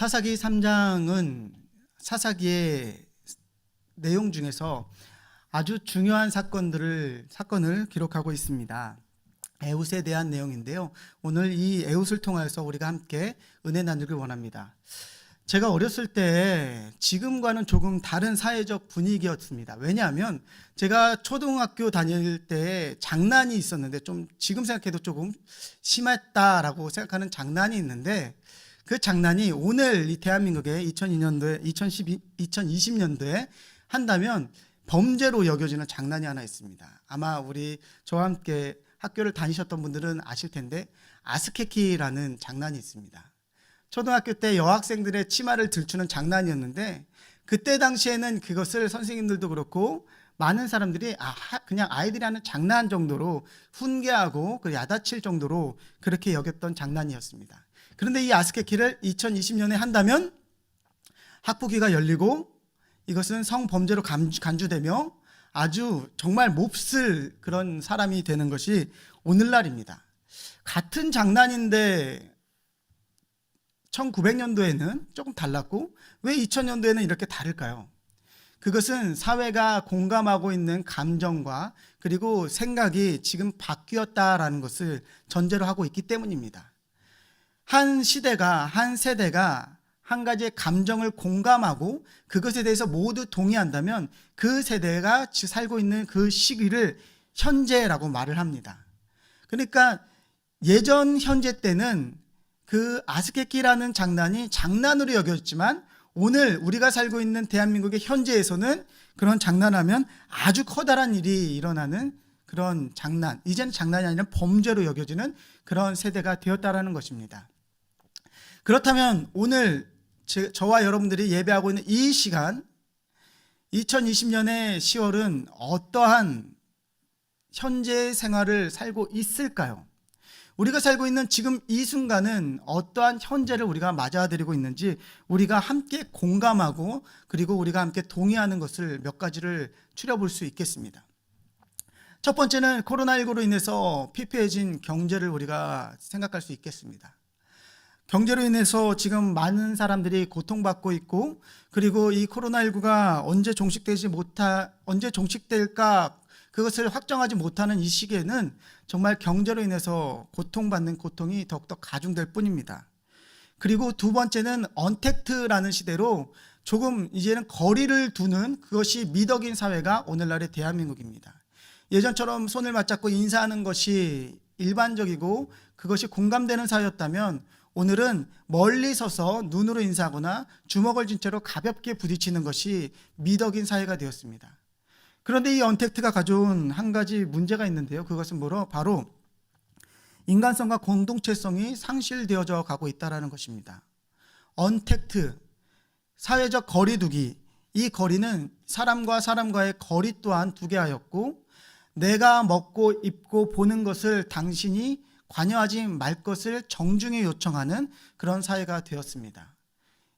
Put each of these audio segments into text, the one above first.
사사기 3장은 사사기의 내용 중에서 아주 중요한 사건을 기록하고 있습니다. 에훗에 대한 내용인데요. 오늘 이 에훗을 통해서 우리가 함께 은혜 나누길 원합니다. 제가 어렸을 때 지금과는 조금 다른 사회적 분위기였습니다. 왜냐하면 제가 초등학교 다닐 때 장난이 있었는데, 좀 지금 생각해도 조금 심했다라고 생각하는 장난이 있는데, 그 장난이 오늘 이 대한민국의 2002년도에 2020년도에 한다면 범죄로 여겨지는 장난이 하나 있습니다. 아마 저와 함께 학교를 다니셨던 분들은 아실 텐데, 아스케키라는 장난이 있습니다. 초등학교 때 여학생들의 치마를 들추는 장난이었는데, 그때 당시에는 그것을 선생님들도 그렇고 많은 사람들이 그냥 아이들이 하는 장난 정도로 훈계하고 야단칠 정도로 그렇게 여겼던 장난이었습니다. 그런데 이 아스케키를 2020년에 한다면 학부기가 열리고 이것은 성범죄로 간주되며 아주 정말 몹쓸 그런 사람이 되는 것이 오늘날입니다. 같은 장난인데 1900년도에는 조금 달랐고 왜 2000년도에는 이렇게 다를까요? 그것은 사회가 공감하고 있는 감정과 그리고 생각이 지금 바뀌었다라는 것을 전제로 하고 있기 때문입니다. 한 시대가, 한 세대가 한 가지의 감정을 공감하고 그것에 대해서 모두 동의한다면 그 세대가 살고 있는 그 시기를 현재라고 말을 합니다. 그러니까 예전 현재 때는 그 아스케키라는 장난이 장난으로 여겨졌지만, 오늘 우리가 살고 있는 대한민국의 현재에서는 그런 장난하면 아주 커다란 일이 일어나는 그런 장난, 이제는 장난이 아니라 범죄로 여겨지는 그런 세대가 되었다라는 것입니다. 그렇다면 오늘 저와 여러분들이 예배하고 있는 이 시간, 2020년의 10월은 어떠한 현재 생활을 살고 있을까요? 우리가 살고 있는 지금 이 순간은 어떠한 현재를 우리가 맞아들이고 있는지 우리가 함께 공감하고 그리고 우리가 함께 동의하는 것을 몇 가지를 추려볼 수 있겠습니다. 첫 번째는 코로나19로 인해서 피폐해진 경제를 우리가 생각할 수 있겠습니다. 경제로 인해서 지금 많은 사람들이 고통받고 있고, 그리고 이 코로나19가 언제 종식될까 그것을 확정하지 못하는 이 시기에는 정말 경제로 인해서 고통받는 고통이 더욱더 가중될 뿐입니다. 그리고 두 번째는 언택트라는 시대로 조금 이제는 거리를 두는 그것이 미덕인 사회가 오늘날의 대한민국입니다. 예전처럼 손을 맞잡고 인사하는 것이 일반적이고 그것이 공감되는 사회였다면, 오늘은 멀리 서서 눈으로 인사하거나 주먹을 쥔 채로 가볍게 부딪히는 것이 미덕인 사회가 되었습니다. 그런데 이 언택트가 가져온 한 가지 문제가 있는데요. 그것은 바로 인간성과 공동체성이 상실되어져 가고 있다는 것입니다. 언택트, 사회적 거리두기, 이 거리는 사람과 사람과의 거리 또한 두게 하였고, 내가 먹고 입고 보는 것을 당신이 관여하지 말 것을 정중히 요청하는 그런 사회가 되었습니다.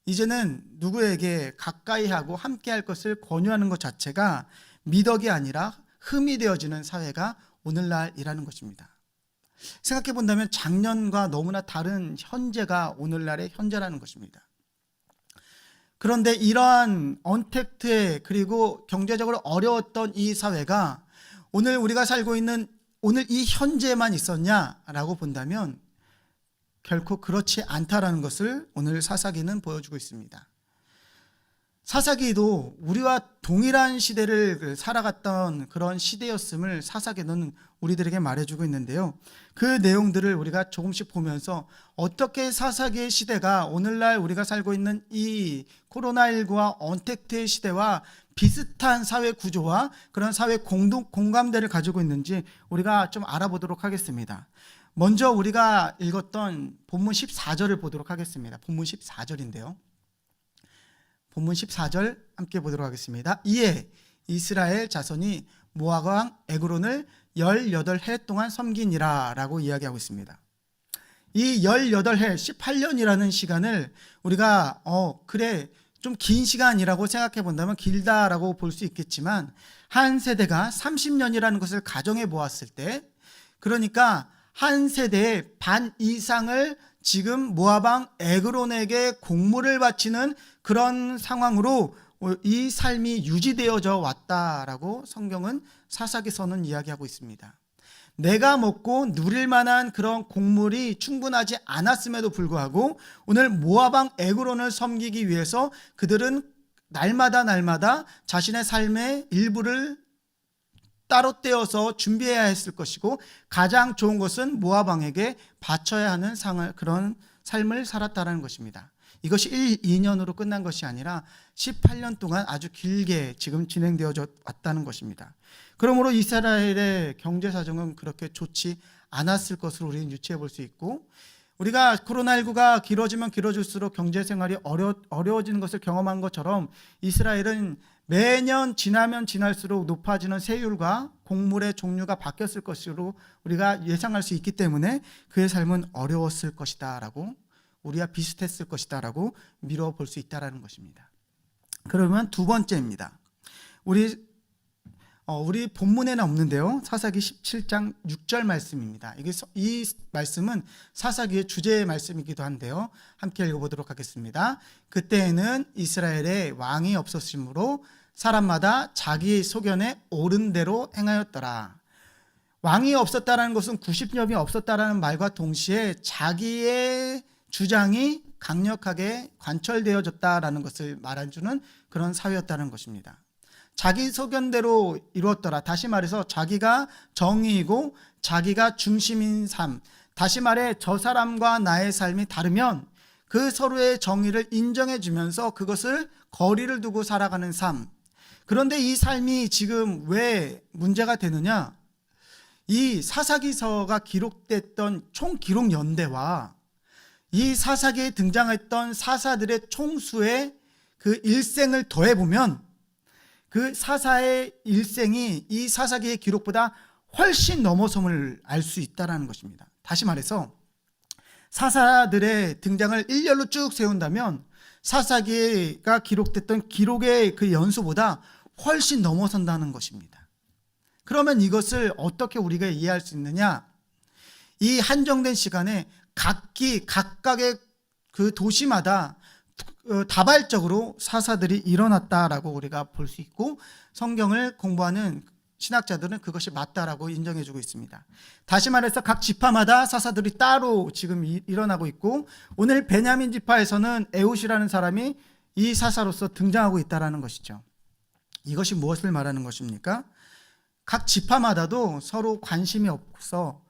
이제는 누구에게 가까이 하고 함께 할 것을 권유하는 것 자체가 미덕이 아니라 흠이 되어지는 사회가 오늘날이라는 것입니다. 생각해 본다면 작년과 너무나 다른 현재가 오늘날의 현재라는 것입니다. 그런데 이러한 언택트에 그리고 경제적으로 어려웠던 이 사회가 오늘 우리가 살고 있는 오늘 이 현재만 있었냐라고 본다면 결코 그렇지 않다라는 것을 오늘 사사기는 보여주고 있습니다. 사사기도 우리와 동일한 시대를 살아갔던 그런 시대였음을 사사기는 우리들에게 말해주고 있는데요. 그 내용들을 우리가 조금씩 보면서 어떻게 사사기의 시대가 오늘날 우리가 살고 있는 이 코로나19와 언택트의 시대와 비슷한 사회 구조와 그런 사회 공감대를 가지고 있는지 우리가 좀 알아보도록 하겠습니다. 먼저 우리가 읽었던 본문 14절을 보도록 하겠습니다. 본문 14절인데요. 본문 14절 함께 보도록 하겠습니다. 이에 이스라엘 자손이 모압 왕 에그론을 18해 동안 섬기니라 라고 이야기하고 있습니다. 이 18해, 18년이라는 시간을 우리가 그래 좀 긴 시간이라고 생각해 본다면 길다라고 볼 수 있겠지만, 한 세대가 30년이라는 것을 가정해 보았을 때, 그러니까 한 세대의 반 이상을 지금 모압 왕 에그론에게 공물을 바치는 그런 상황으로 이 삶이 유지되어져 왔다라고 성경은 사사기서는 이야기하고 있습니다. 내가 먹고 누릴 만한 그런 곡물이 충분하지 않았음에도 불구하고 오늘 모압 왕 에그론을 섬기기 위해서 그들은 날마다 자신의 삶의 일부를 따로 떼어서 준비해야 했을 것이고 가장 좋은 것은 모압 왕에게 바쳐야 하는 그런 삶을 살았다는 것입니다. 이것이 1, 2년으로 끝난 것이 아니라 18년 동안 아주 길게 지금 진행되어 왔다는 것입니다. 그러므로 이스라엘의 경제 사정은 그렇게 좋지 않았을 것으로 우리는 유추해 볼 수 있고, 우리가 코로나19가 길어지면 길어질수록 경제 생활이 어려워지는 것을 경험한 것처럼 이스라엘은 매년 지나면 지날수록 높아지는 세율과 곡물의 종류가 바뀌었을 것으로 우리가 예상할 수 있기 때문에 그의 삶은 어려웠을 것이다 라고, 우리와 비슷했을 것이다 라고 미뤄볼 수 있다는 것입니다. 그러면 두 번째입니다. 우리 본문에는 없는데요, 사사기 17장 6절 말씀입니다. 이 말씀은 사사기의 주제의 말씀이기도 한데요, 함께 읽어보도록 하겠습니다. 그때에는 이스라엘에 왕이 없었으므로 사람마다 자기 소견에 옳은 대로 행하였더라. 왕이 없었다라는 것은 90년이 없었다라는 말과 동시에 자기의 주장이 강력하게 관철되어졌다라는 것을 말해주는 그런 사회였다는 것입니다. 자기 소견대로 이루었더라. 다시 말해서 자기가 정의이고 자기가 중심인 삶, 다시 말해 저 사람과 나의 삶이 다르면 그 서로의 정의를 인정해 주면서 그것을 거리를 두고 살아가는 삶. 그런데 이 삶이 지금 왜 문제가 되느냐? 이 사사기서가 기록됐던 총 기록 연대와 이 사사기에 등장했던 사사들의 총수의 그 일생을 더해보면 그 사사의 일생이 이 사사기의 기록보다 훨씬 넘어섬을 알 수 있다는 것입니다. 다시 말해서 사사들의 등장을 일렬로 쭉 세운다면 사사기가 기록됐던 기록의 그 연수보다 훨씬 넘어선다는 것입니다. 그러면 이것을 어떻게 우리가 이해할 수 있느냐? 이 한정된 시간에 각각의 그 도시마다 다발적으로 사사들이 일어났다라고 우리가 볼 수 있고, 성경을 공부하는 신학자들은 그것이 맞다라고 인정해주고 있습니다. 다시 말해서 각 지파마다 사사들이 따로 지금 일어나고 있고, 오늘 베냐민 지파에서는 에훗이라는 사람이 이 사사로서 등장하고 있다는 것이죠. 이것이 무엇을 말하는 것입니까? 각 지파마다도 서로 관심이 없어서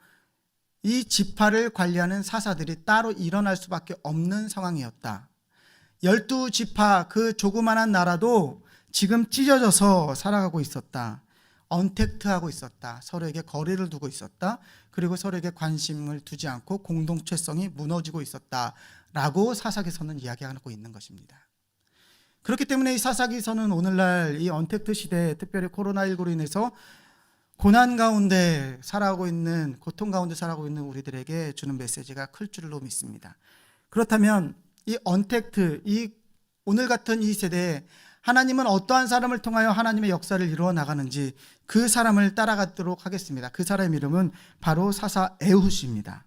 이 지파를 관리하는 사사들이 따로 일어날 수밖에 없는 상황이었다. 12지파 그 조그만한 나라도 지금 찢어져서 살아가고 있었다. 언택트하고 있었다. 서로에게 거리를 두고 있었다. 그리고 서로에게 관심을 두지 않고 공동체성이 무너지고 있었다라고 사사기서는 이야기하고 있는 것입니다. 그렇기 때문에 이 사사기서는 오늘날 이 언택트 시대에, 특별히 코로나19로 인해서 고난 가운데 살아가고 있는, 고통 가운데 살아가고 있는 우리들에게 주는 메시지가 클 줄로 믿습니다. 그렇다면 이 언택트, 이 오늘 같은 이 세대에 하나님은 어떠한 사람을 통하여 하나님의 역사를 이루어 나가는지 그 사람을 따라가도록 하겠습니다. 그 사람의 이름은 바로 사사 에훗입니다.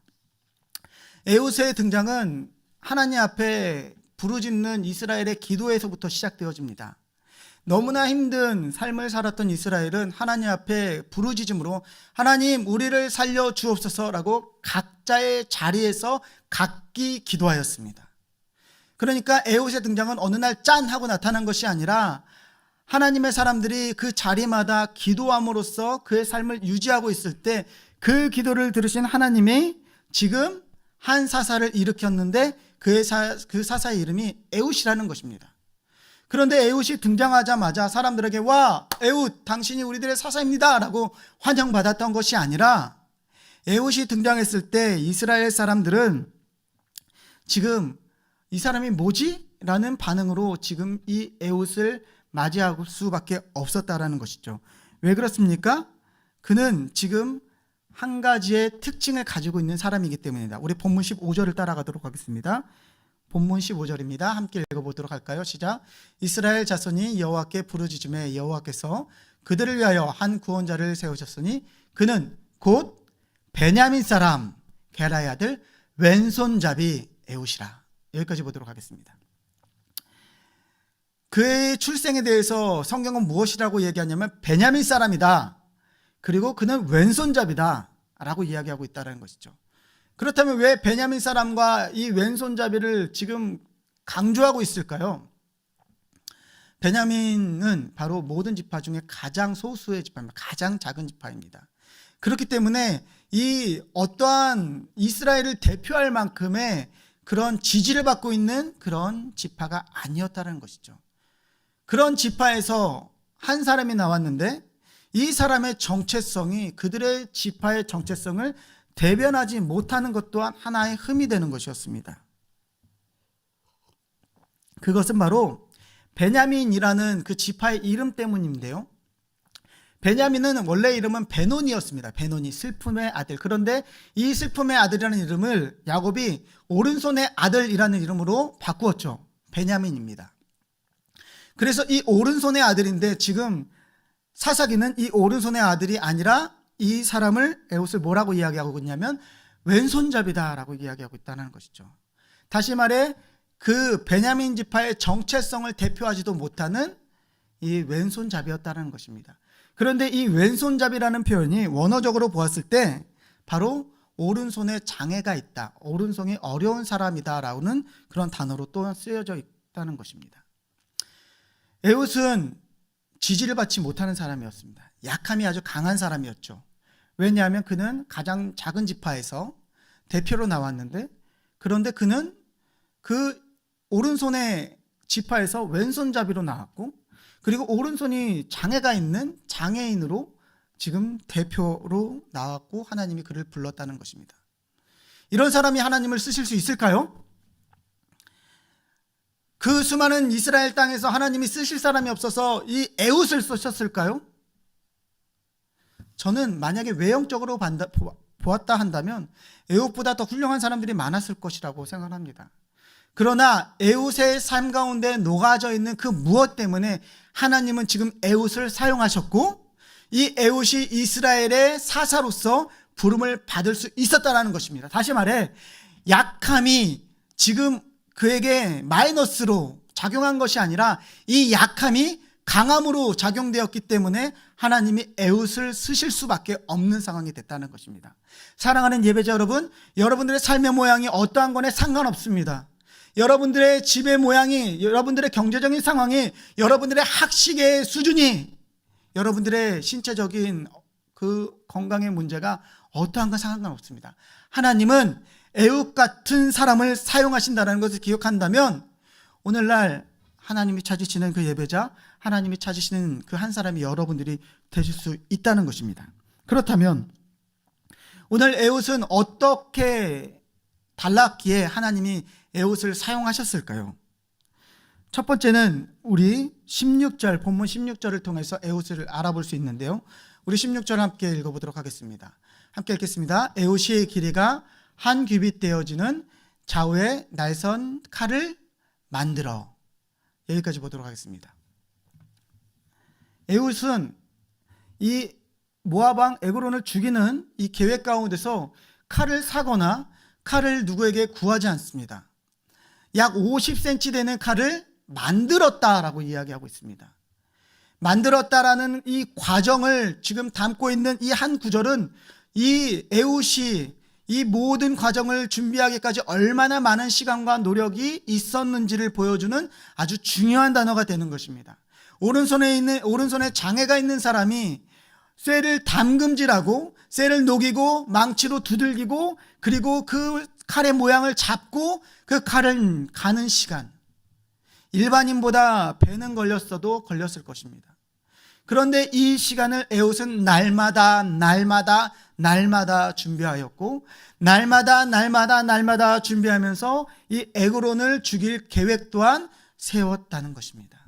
에훗의 등장은 하나님 앞에 부르짖는 이스라엘의 기도에서부터 시작되어집니다. 너무나 힘든 삶을 살았던 이스라엘은 하나님 앞에 부르짖음으로 하나님 우리를 살려 주옵소서라고 각자의 자리에서 각기 기도하였습니다. 그러니까 에훗의 등장은 어느 날 짠 하고 나타난 것이 아니라 하나님의 사람들이 그 자리마다 기도함으로써 그의 삶을 유지하고 있을 때 그 기도를 들으신 하나님이 지금 한 사사를 일으켰는데 그 사사의 이름이 에훗이라는 것입니다. 그런데 에훗이 등장하자마자 사람들에게 와 에훗 당신이 우리들의 사사입니다 라고 환영받았던 것이 아니라, 에훗이 등장했을 때 이스라엘 사람들은 지금 이 사람이 뭐지? 라는 반응으로 지금 이 에훗을 맞이할 수밖에 없었다라는 것이죠. 왜 그렇습니까? 그는 지금 한 가지의 특징을 가지고 있는 사람이기 때문입니다. 우리 본문 15절을 따라가도록 하겠습니다. 본문 15절입니다. 함께 읽어보도록 할까요? 시작. 이스라엘 자손이 여호와께 부르짖음에 여호와께서 그들을 위하여 한 구원자를 세우셨으니 그는 곧 베냐민 사람 게라의 아들 왼손잡이 에웃이라. 여기까지 보도록 하겠습니다. 그의 출생에 대해서 성경은 무엇이라고 얘기하냐면 베냐민 사람이다. 그리고 그는 왼손잡이다 라고 이야기하고 있다는 것이죠. 그렇다면 왜 베냐민 사람과 이 왼손잡이를 지금 강조하고 있을까요? 베냐민은 바로 모든 지파 중에 가장 소수의 지파입니다. 가장 작은 지파입니다. 그렇기 때문에 이 어떠한 이스라엘을 대표할 만큼의 그런 지지를 받고 있는 그런 지파가 아니었다는 것이죠. 그런 지파에서 한 사람이 나왔는데 이 사람의 정체성이 그들의 지파의 정체성을 대변하지 못하는 것 또한 하나의 흠이 되는 것이었습니다. 그것은 바로 베냐민이라는 그 지파의 이름 때문인데요. 베냐민은 원래 이름은 베논이었습니다. 베논이 슬픔의 아들. 그런데 이 슬픔의 아들이라는 이름을 야곱이 오른손의 아들이라는 이름으로 바꾸었죠. 베냐민입니다. 그래서 이 오른손의 아들인데 지금 사사기는 이 오른손의 아들이 아니라 이 사람을 에웃을 뭐라고 이야기하고 있냐면 왼손잡이다라고 이야기하고 있다는 것이죠. 다시 말해 그 베냐민 지파의 정체성을 대표하지도 못하는 이 왼손잡이였다는 것입니다. 그런데 이 왼손잡이라는 표현이 원어적으로 보았을 때 바로 오른손에 장애가 있다, 오른손이 어려운 사람이다라는 그런 단어로 또 쓰여져 있다는 것입니다. 에웃은 지지를 받지 못하는 사람이었습니다. 약함이 아주 강한 사람이었죠. 왜냐하면 그는 가장 작은 지파에서 대표로 나왔는데, 그런데 그는 그 오른손의 지파에서 왼손잡이로 나왔고, 그리고 오른손이 장애가 있는 장애인으로 지금 대표로 나왔고 하나님이 그를 불렀다는 것입니다. 이런 사람이 하나님을 쓰실 수 있을까요? 그 수많은 이스라엘 땅에서 하나님이 쓰실 사람이 없어서 이 에웃을 쓰셨을까요? 저는 만약에 외형적으로 보았다 한다면 에웃보다 더 훌륭한 사람들이 많았을 것이라고 생각합니다. 그러나 에웃의 삶 가운데 녹아져 있는 그 무엇 때문에 하나님은 지금 에웃을 사용하셨고, 이 에웃이 이스라엘의 사사로서 부름을 받을 수 있었다는 것입니다. 다시 말해 약함이 지금 그에게 마이너스로 작용한 것이 아니라 이 약함이 강함으로 작용되었기 때문에 하나님이 에웃을 쓰실 수밖에 없는 상황이 됐다는 것입니다. 사랑하는 예배자 여러분, 여러분들의 삶의 모양이 어떠한 거에 상관없습니다. 여러분들의 집의 모양이, 여러분들의 경제적인 상황이, 여러분들의 학식의 수준이, 여러분들의 신체적인 그 건강의 문제가 어떠한 건 상관없습니다. 하나님은 에웃 같은 사람을 사용하신다는 것을 기억한다면 오늘날 하나님이 찾으시는 그 예배자, 하나님이 찾으시는 그 한 사람이 여러분들이 되실 수 있다는 것입니다. 그렇다면 오늘 에웃은 어떻게 달랐기에 하나님이 에웃을 사용하셨을까요? 첫 번째는 우리 16절, 본문 16절을 통해서 에웃을 알아볼 수 있는데요. 우리 16절 함께 읽어보도록 하겠습니다. 함께 읽겠습니다. 에웃의 길이가 한 규빗 되어지는 좌우에 날선 칼을 만들어. 여기까지 보도록 하겠습니다. 에웃은 이 모압 왕 에그론을 죽이는 이 계획 가운데서 칼을 사거나 칼을 누구에게 구하지 않습니다. 약 50cm 되는 칼을 만들었다라고 이야기하고 있습니다. 만들었다라는 이 과정을 지금 담고 있는 이 한 구절은 이 에웃이 이 모든 과정을 준비하기까지 얼마나 많은 시간과 노력이 있었는지를 보여주는 아주 중요한 단어가 되는 것입니다. 오른손에 장애가 있는 사람이 쇠를 담금질하고 쇠를 녹이고 망치로 두들기고 그리고 그 칼의 모양을 잡고 그 칼을 가는 시간, 일반인보다 배는 걸렸어도 걸렸을 것입니다. 그런데 이 시간을 에웃은 날마다 준비하였고, 날마다 준비하면서 이 에그론을 죽일 계획 또한 세웠다는 것입니다.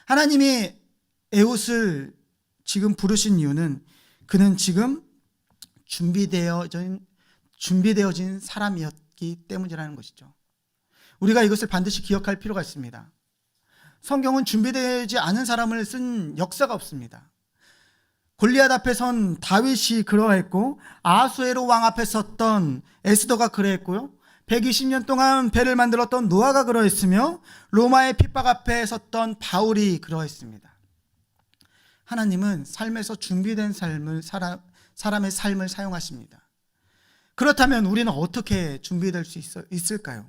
하나님이 에웃을 지금 부르신 이유는 그는 지금 준비되어진 사람이었기 때문이라는 것이죠. 우리가 이것을 반드시 기억할 필요가 있습니다. 성경은 준비되지 않은 사람을 쓴 역사가 없습니다. 골리앗 앞에 선 다윗이 그러했고, 아하수에로 왕 앞에 섰던 에스더가 그러했고요, 120년 동안 배를 만들었던 노아가 그러했으며, 로마의 핍박 앞에 섰던 바울이 그러했습니다. 하나님은 삶에서 준비된 삶을, 사람의 삶을 사용하십니다. 그렇다면 우리는 어떻게 준비될 수 있을까요?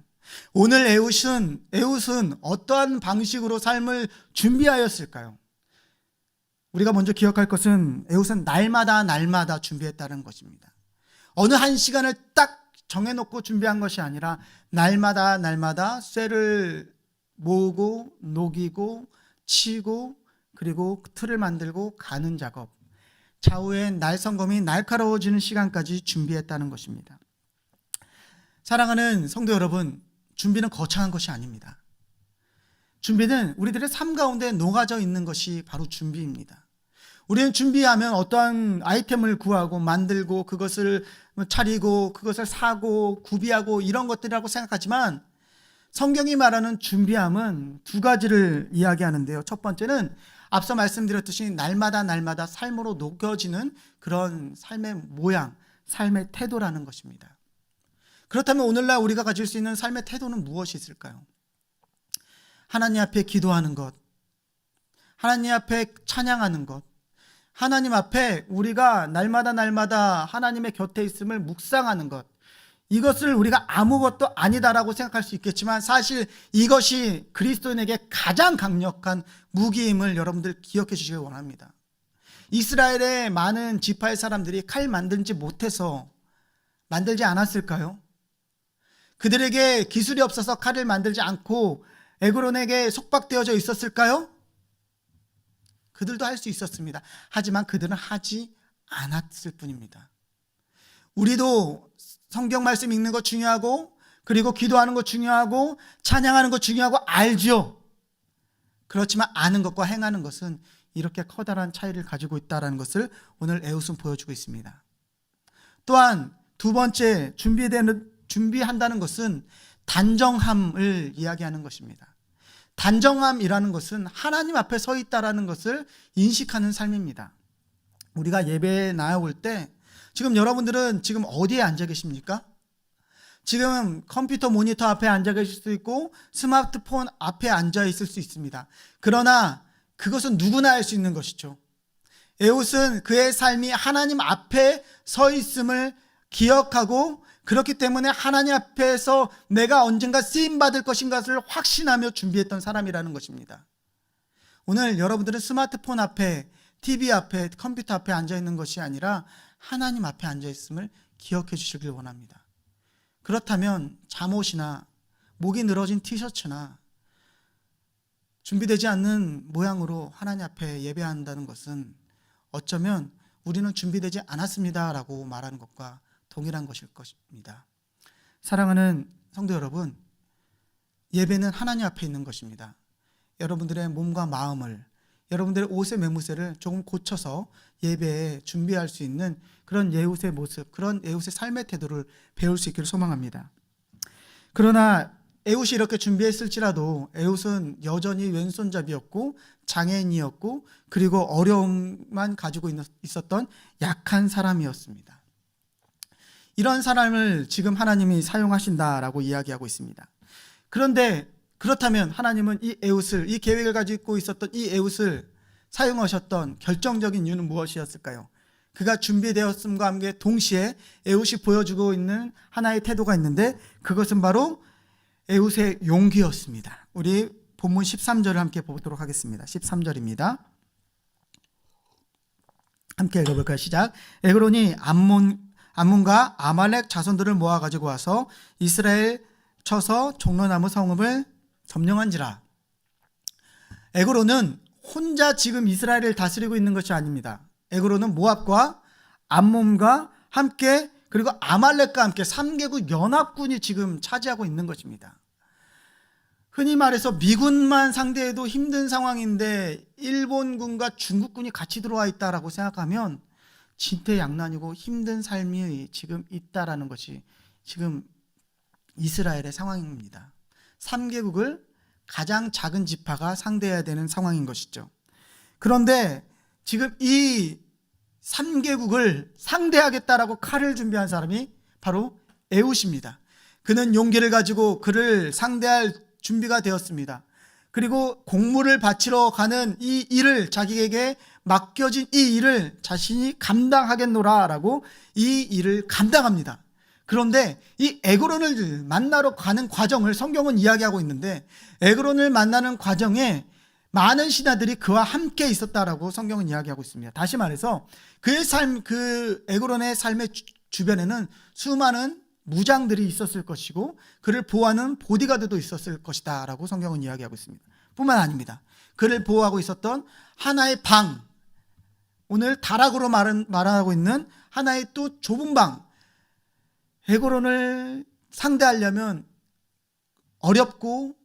오늘 에훗은 어떠한 방식으로 삶을 준비하였을까요? 우리가 먼저 기억할 것은 에훗은 날마다 준비했다는 것입니다. 어느 한 시간을 딱 정해놓고 준비한 것이 아니라 날마다 쇠를 모으고 녹이고 치고 그리고 틀을 만들고 가는 작업, 좌우엔 날성검이 날카로워지는 시간까지 준비했다는 것입니다. 사랑하는 성도 여러분, 준비는 거창한 것이 아닙니다. 준비는 우리들의 삶 가운데 녹아져 있는 것이 바로 준비입니다. 우리는 준비하면 어떠한 아이템을 구하고 만들고 그것을 차리고 그것을 사고 구비하고 이런 것들이라고 생각하지만, 성경이 말하는 준비함은 두 가지를 이야기하는데요. 첫 번째는 앞서 말씀드렸듯이 날마다 삶으로 녹여지는 그런 삶의 모양, 삶의 태도라는 것입니다. 그렇다면 오늘날 우리가 가질 수 있는 삶의 태도는 무엇이 있을까요? 하나님 앞에 기도하는 것, 하나님 앞에 찬양하는 것, 하나님 앞에 우리가 날마다 하나님의 곁에 있음을 묵상하는 것, 이것을 우리가 아무것도 아니다라고 생각할 수 있겠지만 사실 이것이 그리스도인에게 가장 강력한 무기임을 여러분들 기억해 주시기 원합니다. 이스라엘의 많은 지파의 사람들이 칼 만들지 못해서 만들지 않았을까요? 그들에게 기술이 없어서 칼을 만들지 않고 에그론에게 속박되어져 있었을까요? 그들도 할 수 있었습니다. 하지만 그들은 하지 않았을 뿐입니다. 우리도 성경 말씀 읽는 것 중요하고, 그리고 기도하는 것 중요하고, 찬양하는 것 중요하고 알죠. 그렇지만 아는 것과 행하는 것은 이렇게 커다란 차이를 가지고 있다는 것을 오늘 에훗은 보여주고 있습니다. 또한 두 번째, 준비한다는 것은 단정함을 이야기하는 것입니다. 단정함이라는 것은 하나님 앞에 서 있다라는 것을 인식하는 삶입니다. 우리가 예배에 나아올 때 지금 여러분들은 지금 어디에 앉아 계십니까? 지금 컴퓨터 모니터 앞에 앉아 계실 수 있고 스마트폰 앞에 앉아 있을 수 있습니다. 그러나 그것은 누구나 할 수 있는 것이죠. 에훗은 그의 삶이 하나님 앞에 서 있음을 기억하고, 그렇기 때문에 하나님 앞에서 내가 언젠가 쓰임받을 것인가를 확신하며 준비했던 사람이라는 것입니다. 오늘 여러분들은 스마트폰 앞에, TV 앞에, 컴퓨터 앞에 앉아 있는 것이 아니라 하나님 앞에 앉아 있음을 기억해 주시길 원합니다. 그렇다면 잠옷이나 목이 늘어진 티셔츠나 준비되지 않는 모양으로 하나님 앞에 예배한다는 것은 어쩌면 우리는 준비되지 않았습니다 라고 말하는 것과 동일한 것일 것입니다. 사랑하는 성도 여러분, 예배는 하나님 앞에 있는 것입니다. 여러분들의 몸과 마음을, 여러분들의 옷의 매무새를 조금 고쳐서 예배에 준비할 수 있는 그런 에훗의 모습, 그런 에훗의 삶의 태도를 배울 수 있기를 소망합니다. 그러나 에훗이 이렇게 준비했을지라도 에훗은 여전히 왼손잡이였고 장애인이었고 그리고 어려움만 가지고 있었던 약한 사람이었습니다. 이런 사람을 지금 하나님이 사용하신다라고 이야기하고 있습니다. 그런데 그렇다면 하나님은 이 에훗을, 이 계획을 가지고 있었던 이 에훗을 사용하셨던 결정적인 이유는 무엇이었을까요? 그가 준비되었음과 함께 동시에 에훗이 보여주고 있는 하나의 태도가 있는데, 그것은 바로 에훗의 용기였습니다. 우리 본문 13절을 함께 보도록 하겠습니다. 13절입니다. 함께 읽어볼까요? 시작. 에그론이 암몬과 아말렉 자손들을 모아 가지고 와서 이스라엘 쳐서 종려나무 성읍을 점령한지라. 에그론은 혼자 지금 이스라엘을 다스리고 있는 것이 아닙니다. 에그론은 모압과 암몬과 함께, 그리고 아말렉과 함께 3개국 연합군이 지금 차지하고 있는 것입니다. 흔히 말해서 미군만 상대해도 힘든 상황인데 일본군과 중국군이 같이 들어와 있다라고 생각하면 진퇴양난이고 힘든 삶이 지금 있다라는 것이 지금 이스라엘의 상황입니다. 3개국을 가장 작은 지파가 상대해야 되는 상황인 것이죠. 그런데 지금 이 3개국을 상대하겠다라고 칼을 준비한 사람이 바로 에웃입니다. 그는 용기를 가지고 그를 상대할 준비가 되었습니다. 그리고 공물을 바치러 가는 이 일을, 자기에게 맡겨진 이 일을 자신이 감당하겠노라라고 이 일을 감당합니다. 그런데 이 에그론을 만나러 가는 과정을 성경은 이야기하고 있는데, 에그론을 만나는 과정에 많은 신하들이 그와 함께 있었다라고 성경은 이야기하고 있습니다. 다시 말해서 그의 삶, 그 에그론의 삶의 주변에는 수많은 무장들이 있었을 것이고 그를 보호하는 보디가드도 있었을 것이다 라고 성경은 이야기하고 있습니다. 뿐만 아닙니다. 그를 보호하고 있었던 하나의 방, 오늘 다락으로 말하고 있는 하나의 또 좁은 방, 에그론을 상대하려면 어렵고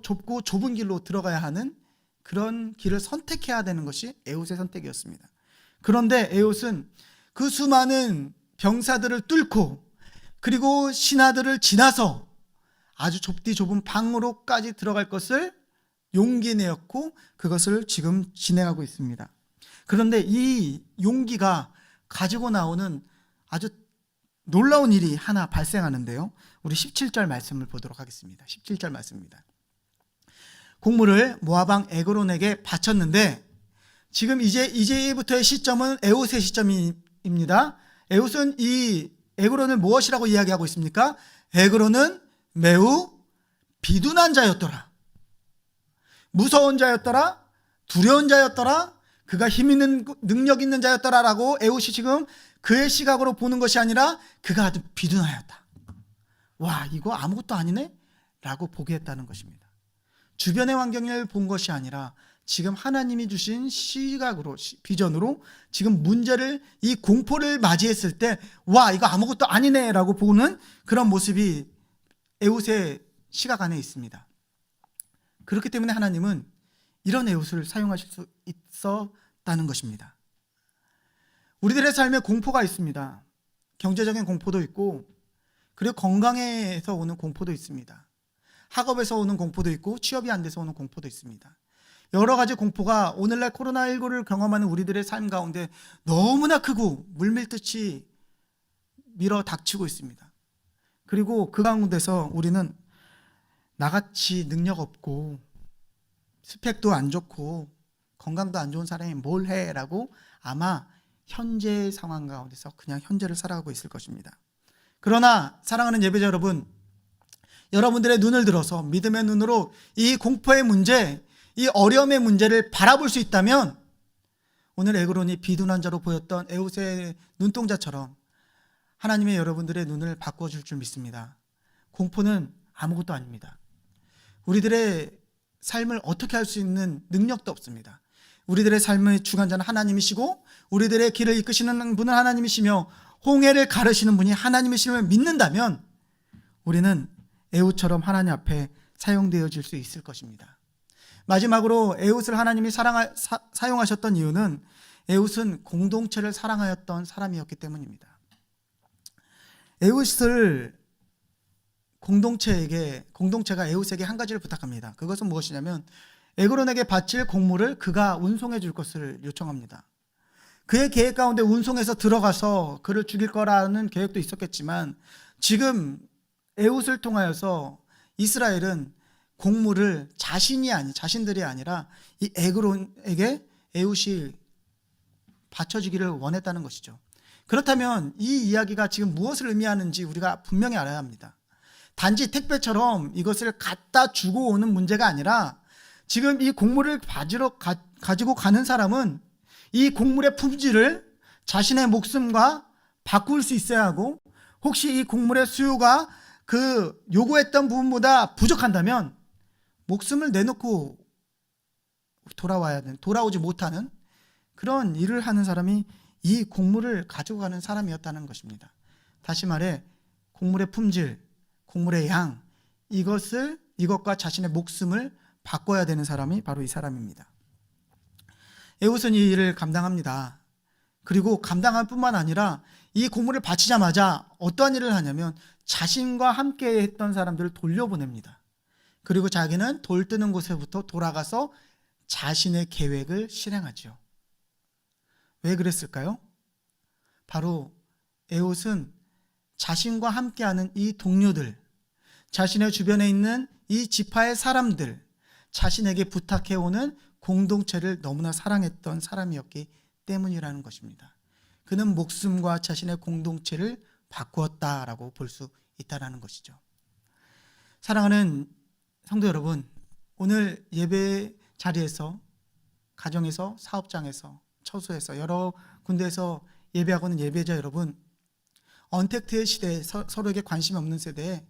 좁고 좁은 길로 들어가야 하는 그런 길을 선택해야 되는 것이 에웃의 선택이었습니다. 그런데 에웃은 그 수많은 병사들을 뚫고 그리고 신하들을 지나서 아주 좁은 방으로까지 들어갈 것을 용기 내었고 그것을 지금 진행하고 있습니다. 그런데 이 용기가 가지고 나오는 아주 놀라운 일이 하나 발생하는데요. 우리 17절 말씀을 보도록 하겠습니다. 17절 말씀입니다. 곡물을 모압 왕 에그론에게 바쳤는데, 지금 이제부터의 시점은 에웃의 시점입니다. 에웃은 이 에그론을 무엇이라고 이야기하고 있습니까? 에그론은 매우 비둔한 자였더라, 무서운 자였더라, 두려운 자였더라, 그가 힘 있는 능력 있는 자였더라라고 에웃이 지금 그의 시각으로 보는 것이 아니라 그가 아주 비둔하였다. 와, 이거 아무것도 아니네? 라고 보게 했다는 것입니다. 주변의 환경을 본 것이 아니라 지금 하나님이 주신 시각으로, 비전으로 지금 문제를, 이 공포를 맞이했을 때 와, 이거 아무것도 아니네 라고 보는 그런 모습이 에웃의 시각 안에 있습니다. 그렇기 때문에 하나님은 이런 에웃을 사용하실 수 있었다는 것입니다. 우리들의 삶에 공포가 있습니다. 경제적인 공포도 있고 그리고 건강에서 오는 공포도 있습니다. 학업에서 오는 공포도 있고 취업이 안 돼서 오는 공포도 있습니다. 여러 가지 공포가 오늘날 코로나19를 경험하는 우리들의 삶 가운데 너무나 크고 물밀듯이 밀어 닥치고 있습니다. 그리고 그 가운데서 우리는 나같이 능력 없고 스펙도 안 좋고 건강도 안 좋은 사람이 뭘 해? 라고 아마 현재 상황 가운데서 그냥 현재를 살아가고 있을 것입니다. 그러나 사랑하는 예배자 여러분, 여러분들의 눈을 들어서 믿음의 눈으로 이 공포의 문제, 이 어려움의 문제를 바라볼 수 있다면 오늘 에그론이 비둔한 자로 보였던 에웃의 눈동자처럼 하나님의 여러분들의 눈을 바꿔줄 줄 믿습니다. 공포는 아무것도 아닙니다. 우리들의 삶을 어떻게 할 수 있는 능력도 없습니다. 우리들의 삶의 주관자는 하나님이시고 우리들의 길을 이끄시는 분은 하나님이시며 홍해를 가르시는 분이 하나님이심을 믿는다면 우리는 에웃처럼 하나님 앞에 사용되어질 수 있을 것입니다. 마지막으로 에웃을 하나님이 사용하셨던 이유는 에웃은 공동체를 사랑하였던 사람이었기 때문입니다. 에웃을 공동체가 에웃에게 한 가지를 부탁합니다. 그것은 무엇이냐면 에그론에게 바칠 곡물을 그가 운송해 줄 것을 요청합니다. 그의 계획 가운데 운송해서 들어가서 그를 죽일 거라는 계획도 있었겠지만 지금 에웃을 통하여서 이스라엘은 곡물을 자신들이 아니라 이 에그론에게 에웃이 바쳐주기를 원했다는 것이죠. 그렇다면 이 이야기가 지금 무엇을 의미하는지 우리가 분명히 알아야 합니다. 단지 택배처럼 이것을 갖다 주고 오는 문제가 아니라 지금 이 곡물을 가지고 가는 사람은 이 곡물의 품질을 자신의 목숨과 바꿀 수 있어야 하고, 혹시 이 곡물의 수요가 그 요구했던 부분보다 부족한다면 목숨을 내놓고 돌아오지 못하는 그런 일을 하는 사람이 이 곡물을 가지고 가는 사람이었다는 것입니다. 다시 말해 곡물의 품질, 곡물의 양, 이것과 자신의 목숨을 바꿔야 되는 사람이 바로 이 사람입니다. 에웃은 이 일을 감당합니다. 그리고 감당할 뿐만 아니라 이 곡물을 바치자마자 어떠한 일을 하냐면 자신과 함께 했던 사람들을 돌려보냅니다. 그리고 자기는 돌 뜨는 곳에부터 돌아가서 자신의 계획을 실행하죠. 왜 그랬을까요? 바로 에웃은 자신과 함께하는 이 동료들, 자신의 주변에 있는 이 지파의 사람들, 자신에게 부탁해오는 공동체를 너무나 사랑했던 사람이었기 때문이라는 것입니다. 그는 목숨과 자신의 공동체를 바꾸었다라고 볼 수 있다는 것이죠. 사랑하는 성도 여러분, 오늘 예배 자리에서, 가정에서, 사업장에서, 처소에서, 여러 군데에서 예배하고 있는 예배자 여러분, 언택트의 시대에 서로에게 관심이 없는 세대에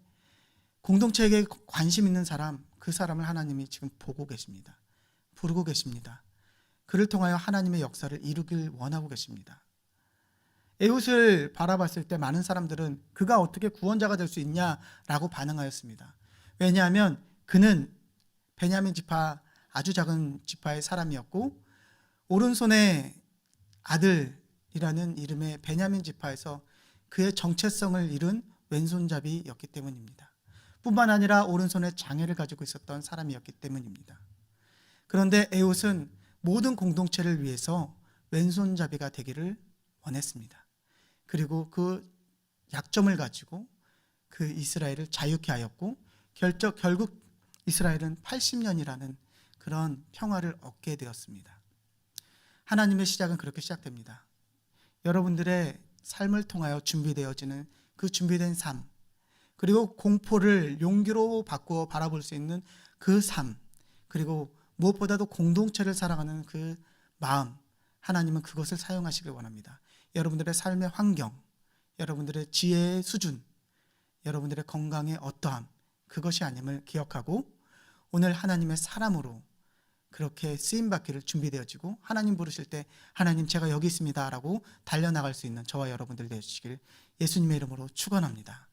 공동체에게 관심 있는 사람, 그 사람을 하나님이 지금 보고 계십니다. 부르고 계십니다. 그를 통하여 하나님의 역사를 이루길 원하고 계십니다. 에웃을 바라봤을 때 많은 사람들은 그가 어떻게 구원자가 될 수 있냐라고 반응하였습니다. 왜냐하면 그는 베냐민 지파, 아주 작은 지파의 사람이었고 오른손의 아들이라는 이름의 베냐민 지파에서 그의 정체성을 잃은 왼손잡이였기 때문입니다. 뿐만 아니라 오른손에 장애를 가지고 있었던 사람이었기 때문입니다. 그런데 에웃은 모든 공동체를 위해서 왼손잡이가 되기를 원했습니다. 그리고 그 약점을 가지고 그 이스라엘을 자유케 하였고 결국 이스라엘은 80년이라는 그런 평화를 얻게 되었습니다. 하나님의 시작은 그렇게 시작됩니다. 여러분들의 삶을 통하여 준비되어지는 그 준비된 삶, 그리고 공포를 용기로 바꾸어 바라볼 수 있는 그 삶, 그리고 무엇보다도 공동체를 사랑하는 그 마음, 하나님은 그것을 사용하시길 원합니다. 여러분들의 삶의 환경, 여러분들의 지혜의 수준, 여러분들의 건강의 어떠함, 그것이 아님을 기억하고 오늘 하나님의 사람으로 그렇게 쓰임받기를 준비되어지고 하나님 부르실 때 하나님 제가 여기 있습니다 라고 달려나갈 수 있는 저와 여러분들 되시길 예수님의 이름으로 축원합니다.